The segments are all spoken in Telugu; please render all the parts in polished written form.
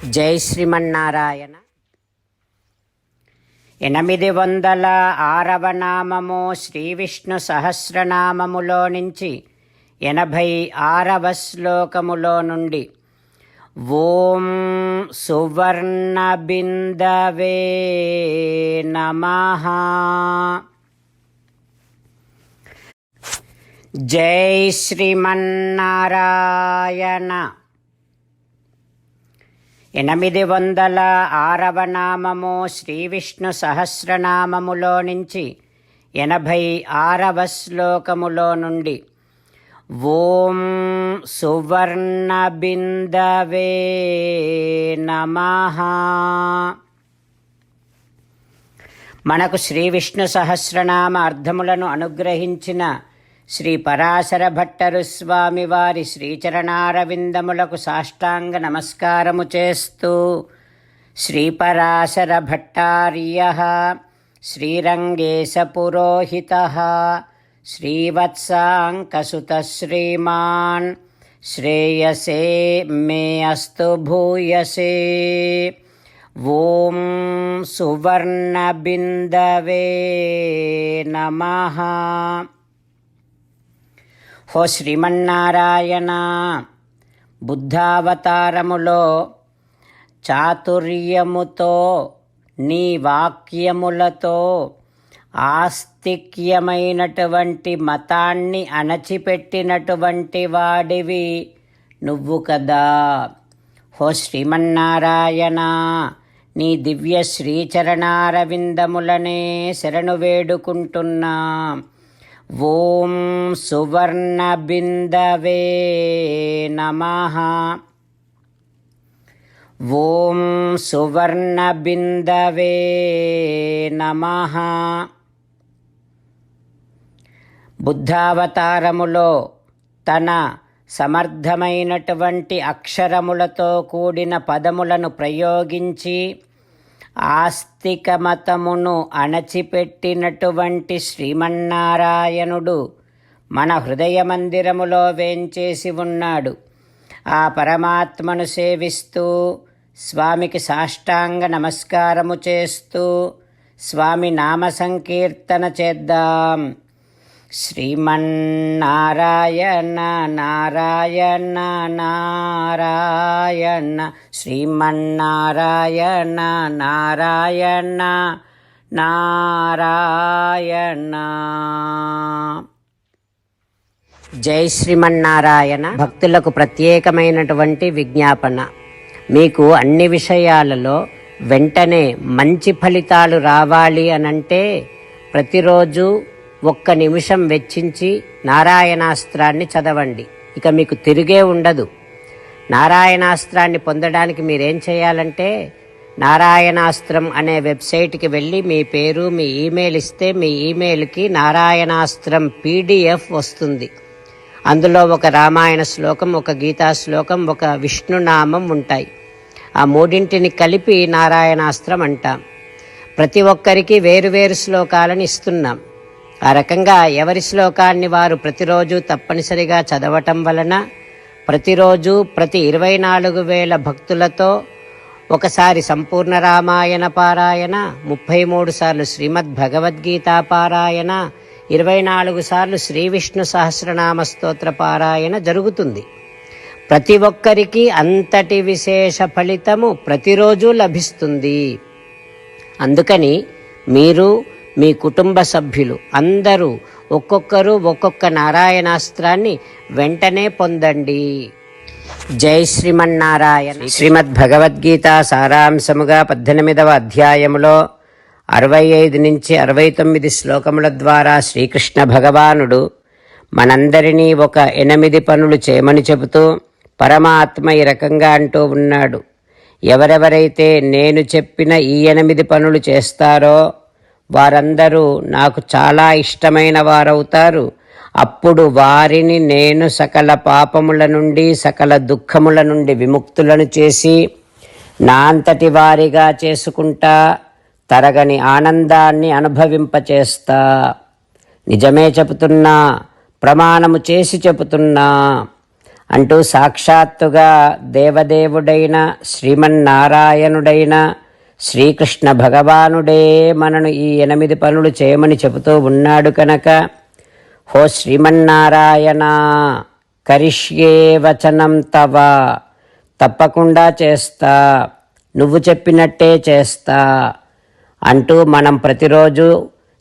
జై శ్రీమన్నారాయణ. 806వ నామము శ్రీ విష్ణు సహస్రనామములో నుంచి 86వ శ్లోకములో నుండి ఓం సువర్ణబిందవే నమః. జై శ్రీమన్నారాయణ. 806వ నామము శ్రీ విష్ణు సహస్రనామములో నుంచి 86వ శ్లోకములో నుండి ఓం సువర్ణబిందవే నమః. మనకు శ్రీ విష్ణు సహస్రనామ అర్థములను అనుగ్రహించిన శ్రీ పరాశర భట్టరు స్వామి వారి శ్రీచరణారవిందములకు సాష్టాంగ నమస్కారము చేస్తూ శ్రీపరాశర భట్టార్యః శ్రీరంగేశ పురోహితః శ్రీవత్సాంకసుతః శ్రీమాన్ శ్రేయసే మే అస్తు భూయసే. ఓం సువర్ణబిందవే నమః. హో శ్రీమన్నారాయణ, బుద్ధావతారములో చాతుర్యముతో నీ వాక్యములతో ఆస్తిక్యమైనటువంటి మతాన్ని అణచిపెట్టినటువంటి వాడివి నువ్వు కదా. హో శ్రీమన్నారాయణ, నీ దివ్య శ్రీచరణారవిందములనే శరణు వేడుకుంటున్నా. ఓం సువర్ణబిందవే నమః. ఓం సువర్ణబిందవే నమః. బుద్ధావతారములో తన సమర్థమైనటువంటి అక్షరములతో కూడిన పదములను ప్రయోగించి ఆస్తిక మతమును అణచిపెట్టినటువంటి శ్రీమన్నారాయణుడు మన హృదయ మందిరములో వేంచేసి ఉన్నాడు. ఆ పరమాత్మను సేవిస్తూ స్వామికి సాష్టాంగ నమస్కారము చేస్తూ స్వామి నామ సంకీర్తన చేద్దాం. శ్రీమన్నారాయణ నారాయణ నారాయణ, శ్రీమన్నారాయణ నారాయణ నారాయణ. జై శ్రీమన్నారాయణ. భక్తులకు ప్రత్యేకమైనటువంటి విజ్ఞాపన. మీకు అన్ని విషయాలలో వెంటనే మంచి ఫలితాలు రావాలి అనంటే ప్రతిరోజు 1 నిమిషం వెచ్చించి నారాయణాస్త్రాన్ని చదవండి. ఇక మీకు తిరిగే ఉండదు. నారాయణాస్త్రాన్ని పొందడానికి మీరేం చేయాలంటే నారాయణాస్త్రం అనే వెబ్సైట్కి వెళ్ళి మీ పేరు మీ ఈమెయిల్ ఇస్తే మీ ఈమెయిల్కి నారాయణాస్త్రం PDF వస్తుంది. అందులో ఒక రామాయణ శ్లోకం, ఒక గీతా శ్లోకం, ఒక విష్ణునామం ఉంటాయి. ఆ మూడింటిని కలిపి నారాయణాస్త్రం అంటాం. ప్రతి ఒక్కరికి వేరువేరు శ్లోకాలను ఇస్తున్నాం. ఆ రకంగా ఎవరి శ్లోకాన్ని వారు ప్రతిరోజు తప్పనిసరిగా చదవటం వలన ప్రతిరోజు ప్రతి 24,000 భక్తులతో ఒకసారి సంపూర్ణ రామాయణ పారాయణ, 33 సార్లు శ్రీమద్ భగవద్గీత పారాయణ, 24 సార్లు శ్రీ విష్ణు సహస్రనామ స్తోత్ర పారాయణ జరుగుతుంది. ప్రతి ఒక్కరికి అంతటి విశేష ఫలితము ప్రతిరోజు లభిస్తుంది. అందుకని మీరు మీ కుటుంబ సభ్యులు అందరూ ఒక్కొక్కరు ఒక్కొక్క నారాయణాస్త్రాన్ని వెంటనే పొందండి. జై శ్రీమన్నారాయణ. శ్రీమద్ భగవద్గీత సారాంశముగా 18వ అధ్యాయములో 65 నుంచి 69 శ్లోకముల ద్వారా శ్రీకృష్ణ భగవానుడు మనందరినీ ఒక 8 పనులు చేయమని చెబుతూ పరమాత్మ ఈ రకంగా అంటూ ఉన్నాడు. ఎవరెవరైతే నేను చెప్పిన ఈ 8 పనులు చేస్తారో వారందరూ నాకు చాలా ఇష్టమైన వారవుతారు. అప్పుడు వారిని నేను సకల పాపముల నుండి సకల దుఃఖముల నుండి విముక్తులను చేసి నా అంతటి వారిగా చేసుకుంటా, తరగని ఆనందాన్ని అనుభవింపచేస్తా. నిజమే చెబుతున్నా, ప్రమాణము చేసి చెబుతున్నా. అంటూ సాక్షాత్తుగా దేవదేవుడైన శ్రీమన్నారాయణుడైన శ్రీకృష్ణ భగవానుడే మనను ఈ 8 పనులు చేయమని చెబుతూ ఉన్నాడు కనుక, హో శ్రీమన్నారాయణ, కరిష్యే వచనం తవ, తప్పకుండా చేస్తా, నువ్వు చెప్పినట్టే చేస్తా అంటూ మనం ప్రతిరోజు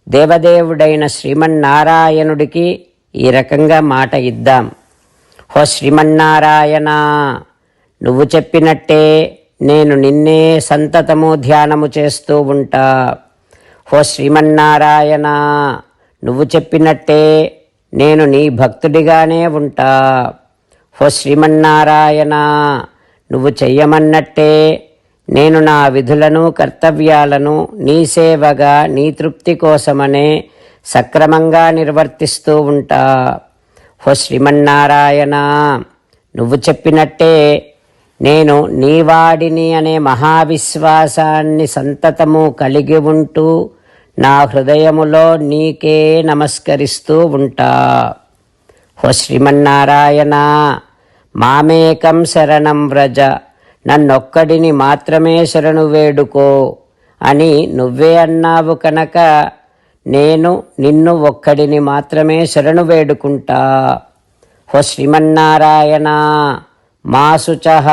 దేవదేవుడైన శ్రీమన్నారాయణుడికి ఈ రకంగా మాట ఇద్దాం. హో శ్రీమన్నారాయణ, నువ్వు చెప్పినట్టే నేను నిన్నే సంతతము ధ్యానము చేస్తూ ఉంటా. హో శ్రీమన్నారాయణ, నువ్వు చెప్పినట్టే నేను నీ భక్తుడిగానే ఉంటా. హో శ్రీమన్నారాయణ, నువ్వు చెయ్యమన్నట్టే నేను నా విధులను కర్తవ్యాలను నీ సేవగా నీ తృప్తి కోసమనే సక్రమంగా నిర్వర్తిస్తూ ఉంటా. హో శ్రీమన్నారాయణ, నువ్వు చెప్పినట్టే నేను నీవాడిని అనే మహావిశ్వాసాన్ని సంతతము కలిగి ఉంటూ నా హృదయములో నీకే నమస్కరిస్తూ ఉంటా. హో శ్రీమన్నారాయణ, మామేకం శరణం వ్రజ, నన్నొక్కడిని మాత్రమే శరణు వేడుకో అని నువ్వే అన్నావు కనుక నేను నిన్ను ఒక్కడిని మాత్రమే శరణు వేడుకుంటా. హో శ్రీమన్నారాయణ, మా శుచః,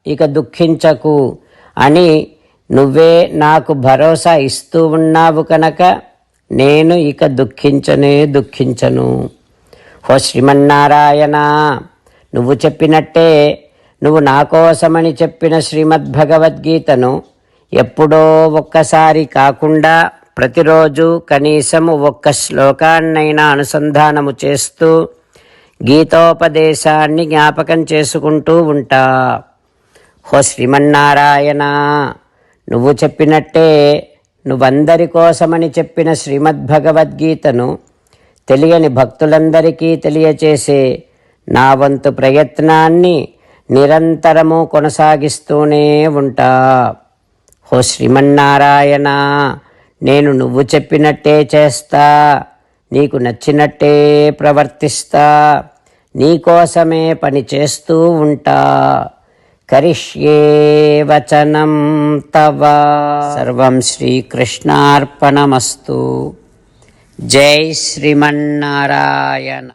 ఇక దుఃఖించకు అని నువ్వే నాకు భరోసా ఇస్తూ ఉన్నావు కనుక నేను ఇక దుఃఖించను. హో శ్రీమన్నారాయణ, నువ్వు చెప్పినట్టే నువ్వు నా కోసమని చెప్పిన శ్రీమద్భగవద్గీతను ఎప్పుడో ఒక్కసారి కాకుండా ప్రతిరోజు కనీసము 1 శ్లోకాన్నైనా అనుసంధానము చేస్తూ గీతోపదేశాన్ని జ్ఞాపకం చేసుకుంటూ ఉంటా. హో శ్రీమన్నారాయణ, నువ్వు చెప్పినట్టే నువ్వందరి కోసమని చెప్పిన శ్రీమద్భగవద్గీతను తెలియని భక్తులందరికీ తెలియచేసే నా వంతు ప్రయత్నాన్ని నిరంతరము కొనసాగిస్తూనే ఉంటా. హో శ్రీమన్నారాయణ, నేను నువ్వు చెప్పినట్టే చేస్తా, నీకు నచ్చినట్టే ప్రవర్తిస్తా, నీకోసమే పని చేస్తూ ఉంటా. కరిష్యే వచనం తవ. సర్వం శ్రీకృష్ణార్పణమస్తు. జై శ్రీమన్నారాయణ.